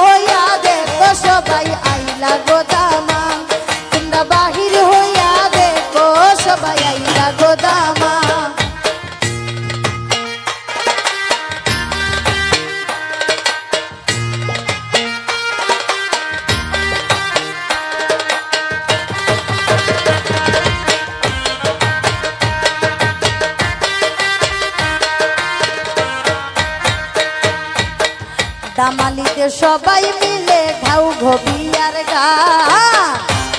হইয়া দেখো সবাই আইলা গো দামান তোমরা বাহির হইয়া দেখো সবাই আইলা গো দামান দামালিতে সবাই মিলে ঘাউ ঘবিয়ার গান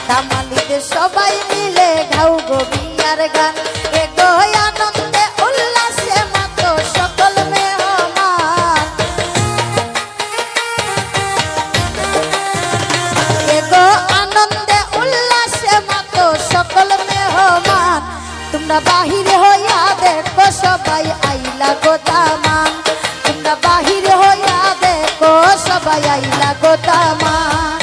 দামালিতে সবাই মিলে ঘাউ ঘবিয়ার গান এগো আনন্দে উল্লাসে মতো সকল মেহমান এগো আনন্দে উল্লাসে মতো সকল মেহমান তোমরা বাহিরে হইয়া দেখো সবাই আইলা গো দামান তোমরা বাহিরে হইয়া দেখো সবাই আইলা গো দামান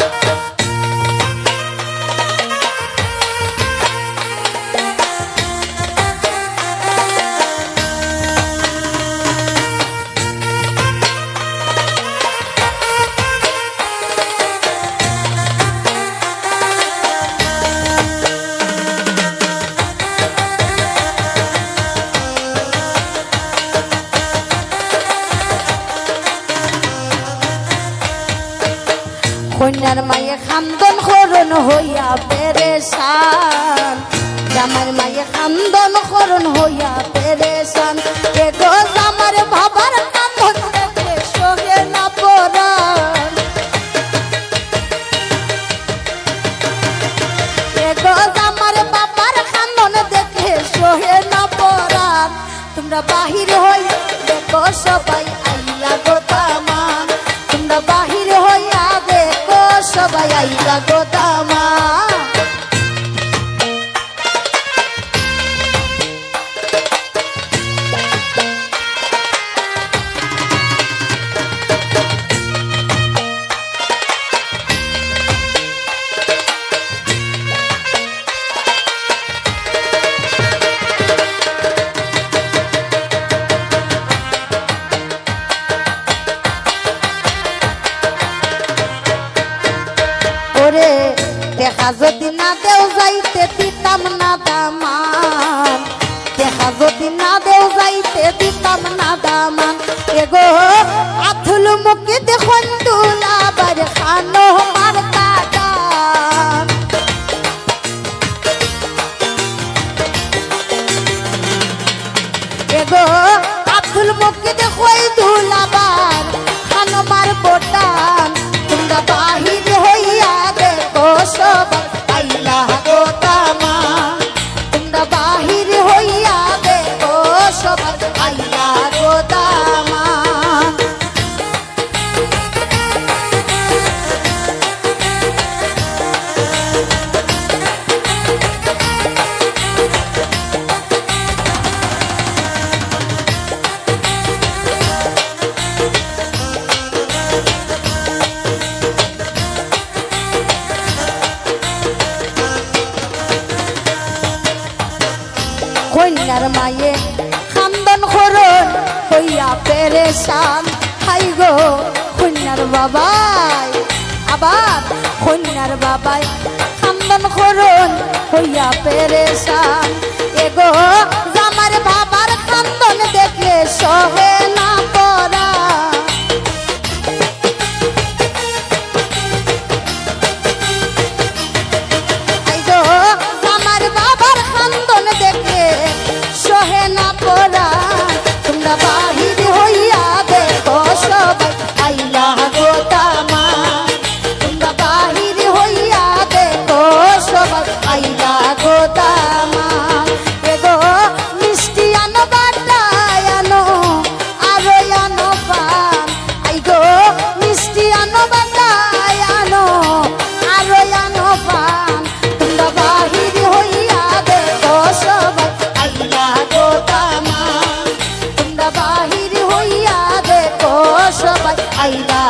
কন্যার মায়ে খান্দন করণ হইয়া পেরেশান জামার মায়ে খান্দন করণ হইয়া পেরেশান এগো জামার বাবার কান্দন দেখে সহে না পরাণ এগো জামার বাবার কান্দন দেখে সহে না পরাণ তোমরা বাহির হইয়া দেখো সবাই আইলা গো দামান তোমরা বাহির হইয়া দেখো সবাই আইলা গো দামান দেখা যদি না দেও যাইতে দিতাম না দামান দেখা যদি না দেও যাইতে দিতাম না দামান এগো আথুল মুখে দেখুন দুলাবার খানো মার কাটান এগো আথুল মুখে দেখুন দুলাবার খানো মার বোটান তোমরা বাহির হইয়া দেখো সবাই আইলা গো দামান তোমরা বাহির হইয়া দেখো সবাই আইলা গো দামান কন্যার মায়ে খান্দন করণ হইয়া পেরেশান হাই গো কন্যার বাবাই আবার কন্যার বাবাই খান্দন করণ হইয়া পেরেশান এগো জামার বাবার খান্দন দেখলে সহে না পরা জামার বাবার খান্দন দেখলে সহে না পরা তোমরা বাহির হইয়া দেখো সবাই আইলা গো দামান তোমরা বাহির হইয়া দেখো সবাই আইলা গো দামান এগো মিষ্টি আনো বাটায় আনো আরো আনো পান আই গো মিষ্টি আনো বাটায় আনো আরো আনো পান তোমরা বাহির হইয়া দেখো সবাই আইলা গো দামান তোমরা বাহির হইয়া দেখো সবাই আইলা